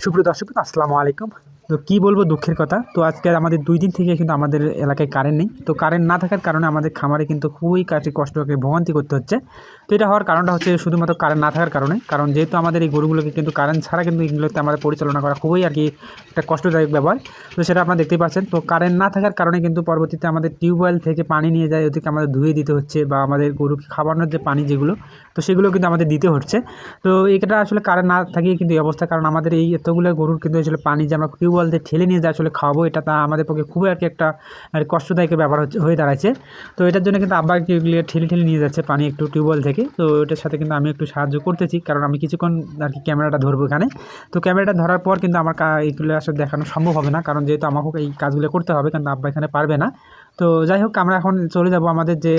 সুপ্রিয় দর্শক, আসসালামু আলাইকুম। তো কী বলবো দুঃখের কথা, তো আজকে আমাদের 2 দিন থেকে কিন্তু আমাদের এলাকায় কারেন্ট নেই। তো কারেন্ট না থাকার কারণে আমাদের খামারে কিন্তু খুবই কষ্টকে ভোগান্তি করতে হচ্ছে। তো এটা হওয়ার কারণটা হচ্ছে শুধুমাত্র কারেন্ট না থাকার কারণে। কারণ যেহেতু আমাদের এই গরুগুলোকে কিন্তু কারেন্ট ছাড়া কিন্তু এগুলোতে আমাদের পরিচালনা করা খুবই একটা কষ্টদায়ক ব্যাপার। তো সেটা আপনারা দেখতেই পাচ্ছেন। তো কারেন্ট না থাকার কারণে কিন্তু পরবর্তীতে আমাদের টিউবওয়েল থেকে পানি নিয়ে যায়, ওদেরকে আমাদের ধুয়ে দিতে হচ্ছে, বা আমাদের গরুকে খাওয়ানোর যে পানি যেগুলো, তো সেগুলো কিন্তু আমাদের দিতে হচ্ছে। তো এটা আসলে কারেন্ট না থাকিয়ে কিন্তু এই অবস্থা, কারণ আমাদের এই এতগুলো গরুর কিন্তু আসলে পানি যে আমরা টিউবওয়েল দিয়ে ঠেলে নিয়ে যে আসলে খাওয়াবো, এটা তা আমাদের পক্ষে খুবই একটা কষ্টদায়ক ব্যাপার হয়ে দাঁড়াচ্ছে। তো এটার জন্য কিন্তু আব্বা এগুলো ঠেলে নিয়ে যাচ্ছে পানি একটু টিউবওয়েল থেকে। তো এটার সাথে কিন্তু আমি একটু সাহায্য করতেছি, কারণ আমি কিছুক্ষণ ক্যামেরাটা ধরবো এখানে। তো ক্যামেরাটা ধরার পর কিন্তু আমার এইগুলো আসলে দেখানো সম্ভব হবে না, কারণ যেহেতু আমাকে এই কাজগুলো করতে হবে, কারণ আব্বা এখানে পারবে না। তো যাই হোক, আমরা এখন চলে যাব আমাদের যে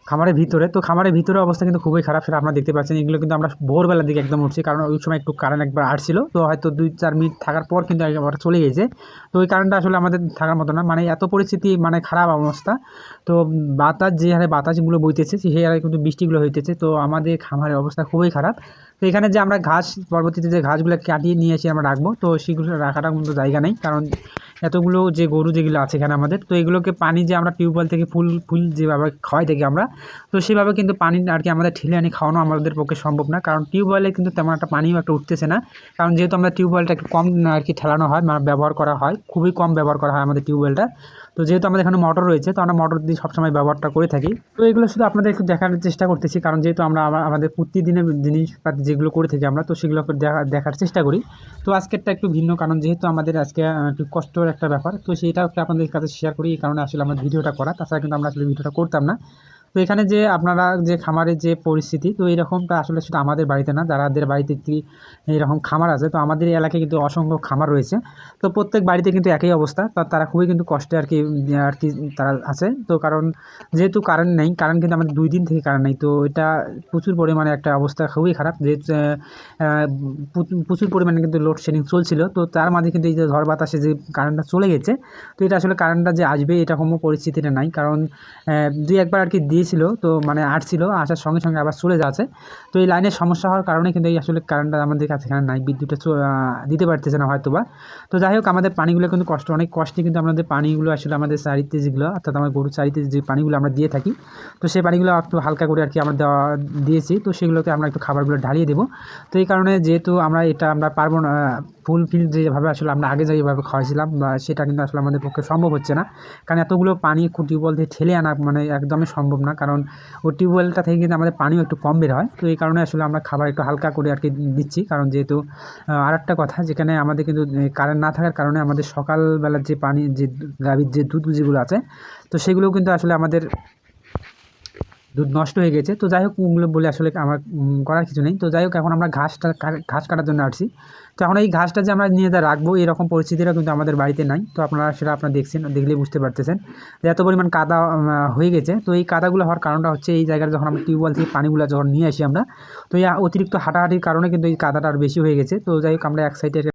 খামারের ভিতরে। তো খামারের ভিতরে অবস্থা কিন্তু খুবই খারাপ, সেটা আপনারা দেখতে পাচ্ছেন। এগুলো কিন্তু আমরা ভোরবেলার দিকে একদম উঠছি, কারণ ওই সময় একটু কারেন্ট একবার আসছিল, তো হয়তো 2-4 মিনিট থাকার পর কিন্তু আবার চলে গেছে। তো ওই কারেন্টটা আসলে আমাদের থাকার মতো না, মানে এত পরিস্থিতি, মানে খারাপ অবস্থা। তো বাতাস, যে হারে বাতাসগুলো বইতেছে সেই হারে কিন্তু বৃষ্টিগুলো হইতেছে। তো আমাদের খামারের অবস্থা খুবই খারাপ। তো এখানে যে আমরা ঘাস, পরবর্তীতে যে ঘাসগুলো কাটিয়ে নিয়ে এসে আমরা রাখবো, তো সেগুলো রাখাটার মতো জায়গা নেই, কারণ এতগুলো যে গরু যেগুলো আছে এখানে আমাদের, তো এগুলোকে পানি যে আমরা টিউবওয়েল থেকে ফুল যেভাবে খাওয়াই থাকি আমরা, তো সেভাবে কিন্তু পানি আমাদের ঠেলে আনি খাওয়ানো আমাদের পক্ষে সম্ভব না, কারণ টিউবওয়েলে কিন্তু তেমন একটা পানিও উঠতেছে না। কারণ যেহেতু আমরা টিউবওয়েলটা একটু কম ঠেলানো হয়, মানে ব্যবহার করা হয়, খুবই কম ব্যবহার করা হয় আমাদের টিউবওয়েলটা। তো যেহেতু আমাদের এখানে মোটর রয়েছে, তো আমরা মোটর দিয়ে সবসময় ব্যবহারটা করে থাকি। তো এগুলো শুধু আপনাদের একটু দেখার চেষ্টা করতেছি, কারণ যেহেতু আমরা আমাদের প্রতিদিনের জিনিসপাতি যেগুলো করে থাকি আমরা, তো সেগুলো দেখার চেষ্টা করি। তো আজকেরটা একটু ভিন্ন, কারণ যেহেতু আমাদের আজকে একটু কষ্টের একটা ব্যাপার, তো সেটাও একটু আপনাদের কাছে শেয়ার করি, এই কারণে আসলে আমার ভিডিওটা করা। তাছাড়া কিন্তু আমরা আসলে ভিডিওটা করতাম না। তো এখানে যে আপনারা যে খামারের যে পরিস্থিতি, তো এরকমটা আসলে শুধু আমাদের বাড়িতে না, যাদের বাড়িতে এইরকম খামার আছে, তো আমাদের এলাকায় কিন্তু অসংখ্য খামার রয়েছে। তো প্রত্যেক বাড়িতে কিন্তু একই অবস্থা, তারা খুবই কিন্তু কষ্টে তারা আছে। তো কারণ যেহেতু কারেন্ট নেই, কারেন্ট কিন্তু আমাদের 2 দিন থেকে কারেন্ট নেই। তো এটা প্রচুর পরিমাণে একটা অবস্থা খুবই খারাপ, যে প্রচুর পরিমাণে কিন্তু লোডশেডিং চলছিল। তো তার মাঝে কিন্তু এই যে ঝড় বাতাসে যে কারেন্টটা চলে গেছে, তো এটা আসলে কারেন্টটা যে আসবে এটা কোনো পরিস্থিতিটা নাই, কারণ 2-1 বার দিয়েছিল, তো মানে আসছিল, আসার সঙ্গে সঙ্গে আবার চলে যাচ্ছে। তো এই লাইনের সমস্যা হওয়ার কারণে কিন্তু এই আসলে কারেন্টটা আমাদের কাছে এখানে নাই, বিদ্যুৎটা দিতে পারতেছে না হয়তো বা। তো যাই হোক, আমাদের পানিগুলো কিন্তু অনেক কষ্টে কিন্তু আমাদের পানিগুলো আসলে আমাদের চারিতে যেগুলো, অর্থাৎ আমার গরুর চারিতে যে পানিগুলো আমরা দিয়ে থাকি, তো সেই পানিগুলো একটু হালকা করে আমরা দিয়েছি। তো সেগুলোতে আমরা একটু খাবারগুলো ঢালিয়ে দেবো। তো এই কারণে যেহেতু আমরা পারবো না ফুলফিল যেভাবে আসলে আমরা আগে যেভাবে খাওয়াইছিলাম, সেটা কিন্তু আসলে আমাদের পক্ষে সম্ভব হচ্ছে না, কারণ এতগুলো পানি টিউবওয়েল থেকে ঠেলে আনা মানে একদমই সম্ভব না, কারণ ওই টিউবওয়েলটা থেকে কিন্তু আমাদের পানিও একটু কম বের হয়। তো এই কারণে আসলে আমরা খাবার একটু হালকা করে দিচ্ছি, কারণ যেহেতু আর একটা কথা, যেখানে আমাদের কিন্তু কারেন্ট না থাকার কারণে আমাদের সকালবেলার যে পানি, যে গাভীর যে দুধ যেগুলো আছে, তো সেগুলোও কিন্তু আসলে আমাদের দুধ নষ্ট হয়ে গেছে। তো যাই হোক, ওগুলো বলে আসলে আমার করার কিছু নেই। তো যাই হোক, এখন আমরা ঘাস কাটার জন্য আসছি। তো এখন এই ঘাসটা যে আমরা নিয়ে রাখবো, এরকম পরিস্থিতিটা কিন্তু আমাদের বাড়িতে নাই। তো আপনারা দেখছেন, দেখলেই বুঝতে পারতেছেন যে এত পরিমাণ কাদা হয়ে গেছে। তো এই কাদাগুলো হওয়ার কারণটা হচ্ছে, এই জায়গায় যখন আমরা টিউবওয়েল থেকে পানিগুলো যখন নিয়ে আসি আমরা, তো এই অতিরিক্ত হাঁটাহাঁটির কারণে কিন্তু এই কাদাটা আর বেশি হয়ে গেছে। তো যাই হোক, আমরা এক সাইডে